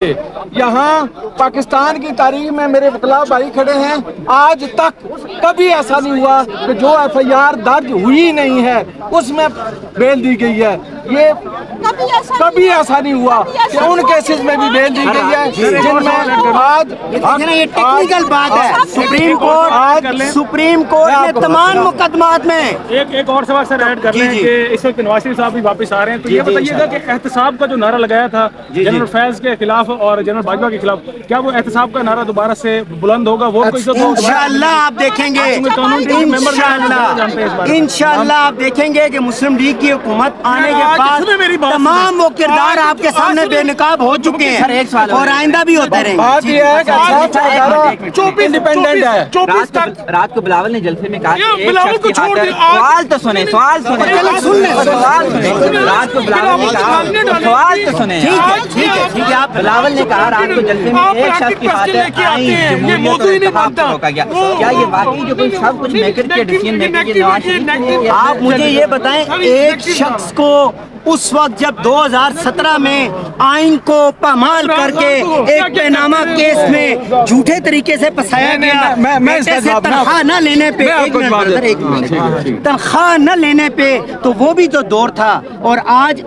यहाँ पाकिस्तान की तारीख में मेरे वकला भाई खड़े हैं, आज तक कभी ऐसा नहीं हुआ कि जो FIR दर्ज हुई नहीं है उसमें बेल दी गई है। ये कभी ऐसा नहीं हुआ कि उन केसेस में भी बेल दी गई है जिनमें आज ये टेक्निकल बात है। सुप्रीम कोर्ट ने तमाम मुकदमात में एक और सवाल सर ऐड कर रहे हैं कि इस वक्त नवाज शरीफ साहब भी वापस आ रहे हैं, तो ये बताइएगा कि एहतसाब का जो नारा लगाया था जनरल फैज के खिलाफ और जनरल बाजवा के खिलाफ, क्या वो एहतसाब का नारा दोबारा से बुलंद होगा? वो इंशाअल्लाह आप देखेंगे, इंशाअल्लाह आप देखेंगे कि मुस्लिम लीग की हुकूमत आने के बाद तमाम वो किरदार आपके सामने बेनकाब हो चुके हैं और आइंदा भी होते रहेंगे। बात यह है कि 24 इंडिपेंडेंट है। 24 तक रात को बिलावल ने जलसे में कहा सवाल तो सुने रात को बिलावल ने कहा सवाल तो सुने। ठीक है, आप बिलावल ने कहा रात को जलसे में एक शख्स की खातिर आई जमहूरियत और इत्तेफाक को रोका गया। क्या ये वाकई जो कोई सब कुछ मेकर के डिसीजन मेकिंग के नवाज शरीफ? आप मुझे ये बताएं, एक शख्स को उस वक्त जब 2017 में आइन को पामाल करके एक पैनामा केस में झूठे तरीके से फंसाया गया, तनख्वाह न लेने पे तनख्वाह न लेने पे, तो वो भी तो दौर था। और आज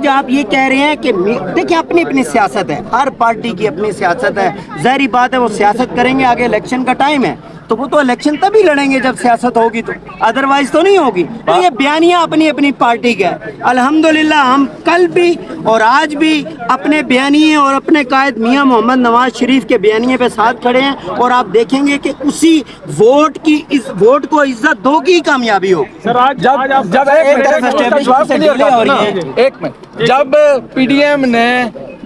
आप ये कह रहे हैं कि देखिए अपनी अपनी सियासत है, हर पार्टी की अपनी सियासत है, ज़ाहिर बात है वो सियासत करेंगे, आगे इलेक्शन का टाइम है तो वो तो इलेक्शन तभी लड़ेंगे जब सियासत होगी, तो अदरवाइज तो नहीं होगी। तो ये बयानियां अपनी अपनी पार्टी का है। अल्हम्दुलिल्लाह हम कल भी और आज भी अपने बयानिए और अपने कायद मियां मोहम्मद नवाज शरीफ के बयानिए पे साथ खड़े हैं और आप देखेंगे कि उसी वोट को इज्जत दो की कामयाबी हो। जब PDM ने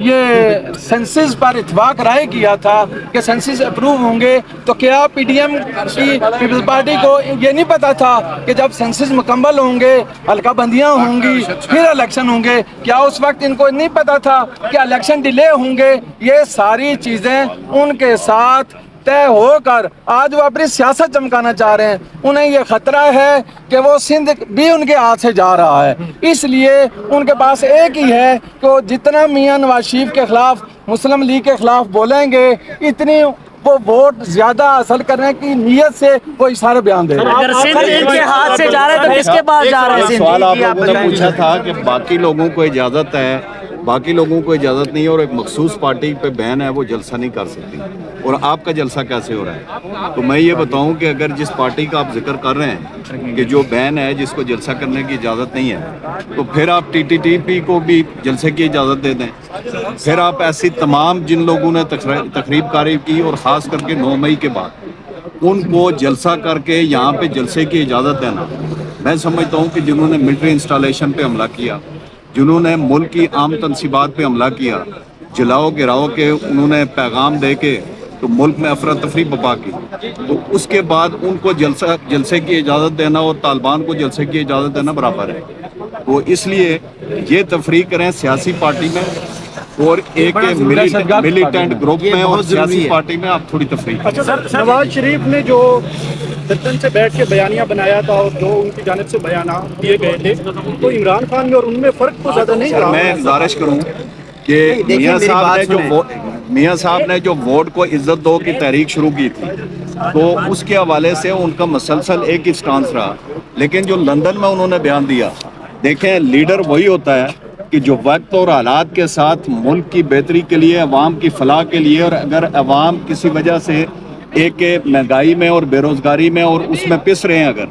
ये सेंसस पर इत्फाक राय किया था कि सेंसस अप्रूव होंगे, तो क्या PDM की पीपल्स पार्टी को ये नहीं पता था कि जब सेंसस मुकम्मल होंगे, हल्का बंदियाँ होंगी, फिर इलेक्शन होंगे? क्या उस वक्त इनको नहीं पता था कि इलेक्शन डिले होंगे? ये सारी चीज़ें उनके साथ तय होकर आज वो अपनी सियासत चमकाना चाह रहे हैं। उन्हें ये खतरा है कि वो सिंध भी उनके हाथ से जा रहा है, इसलिए उनके पास एक ही है कि वो जितना मियां नवाज शरीफ के खिलाफ, मुस्लिम लीग के खिलाफ बोलेंगे, इतनी वो वोट ज्यादा हासिल करने की नीयत से वो इशारे बयान दे रहे हैं। अगर सिंध इनके हाथ से जा रहे हैं तो किसके पास जा रहे हैं? सवाल आपने पूछा था कि बाकी लोगों को इजाजत है, बाकी लोगों को इजाज़त नहीं है और एक मखसूस पार्टी पे बैन है, वो जलसा नहीं कर सकती, और आपका जलसा कैसे हो रहा है? तो मैं ये बताऊं कि अगर जिस पार्टी का आप जिक्र कर रहे हैं कि जो बैन है, जिसको जलसा करने की इजाज़त नहीं है, तो फिर आप TTTP को भी जलसे की इजाज़त दे दें। फिर आप ऐसी तमाम जिन लोगों ने तकरीबकारी की और ख़ास करके 9 मई के बाद उनको जलसा करके यहाँ पे जलसे की इजाज़त देना, मैं समझता हूँ कि जिन्होंने मिलिट्री इंस्टॉलेशन पे हमला किया, जिन्होंने मुल्क की आम तनसीबात पे हमला किया, जलाओ गिराओ के उन्होंने पैगाम दे के तो मुल्क में अफरा तफरी बपा की, तो उसके बाद उनको जलसे की इजाज़त देना और तालिबान को जलसे की इजाज़त देना बराबर है। तो इसलिए ये तफरीक करें सियासी पार्टी में और एक मिलिटेंट ग्रुप में और सियासी पार्टी में आप थोड़ी तफरीक। नवाज शरीफ ने जो सदन से बैठ के बयानिया बनाया था और जो उनकी जानिब से बयाना दिए गए थे, तो इमरान खान में और उनमें फ़र्क तो ज़्यादा नहीं रहा। मैं गुजारिश करूँ कि मियाँ साहब ने जो वोट को इज्जत दो की तहरीक शुरू की थी, तो उसके हवाले से उनका मसलसल एक ही स्टांस रहा। लेकिन जो लंदन में उन्होंने बयान दिया, देखें लीडर वही होता है कि जो वक्त और हालात के साथ मुल्क की बेहतरी के लिए, अवाम की फलाह के लिए, और अगर अवाम किसी वजह से एक महंगाई में और बेरोज़गारी में और उसमें पिस रहे हैं अगर,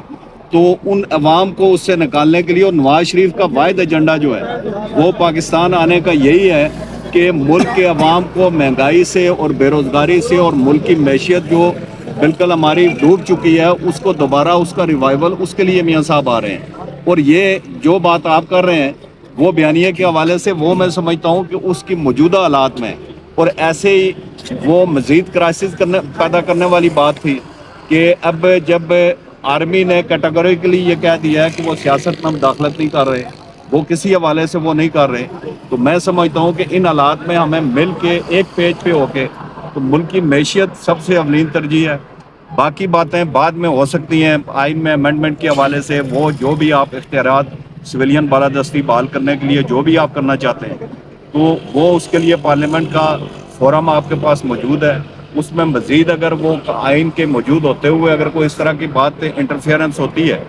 तो उन अवाम को उससे निकालने के लिए, और नवाज शरीफ का वाहिद एजेंडा जो है वो पाकिस्तान आने का यही है कि मुल्क के अवाम को महंगाई से और बेरोज़गारी से और मुल्क की मैशियत जो बिल्कुल हमारी डूब चुकी है, उसको दोबारा उसका रिवाइवल, उसके लिए मियाँ साहब आ रहे हैं। और ये जो बात आप कर रहे हैं वो बयानिए के हवाले से, वो मैं समझता हूँ कि उसकी मौजूदा हालात में और ऐसे ही वो मज़ीद क्राइसिस पैदा करने वाली बात थी कि अब जब आर्मी ने कैटेगोरिकली ये कह दिया है कि वो सियासत में मुदाखलत नहीं कर रहे, वो किसी हवाले से वो नहीं कर रहे, तो मैं समझता हूँ कि इन हालात में हमें मिल के एक पेज पे होके, तो मुल्क की मैशियत सबसे अवलीन तरजीह है। बाकी बातें बाद में हो सकती हैं, आइन में अमेंडमेंट के हवाले से वो जो भी आप इख्तियारात सिविलियन बालादस्ती बहाल करने के लिए जो भी आप करना चाहते हैं, तो वो उसके लिए पार्लियामेंट का فورم آپ کے پاس موجود ہے، اس میں مزید اگر وہ آئین کے موجود ہوتے ہوئے اگر کوئی اس طرح کی بات انٹرفیئرنس ہوتی ہے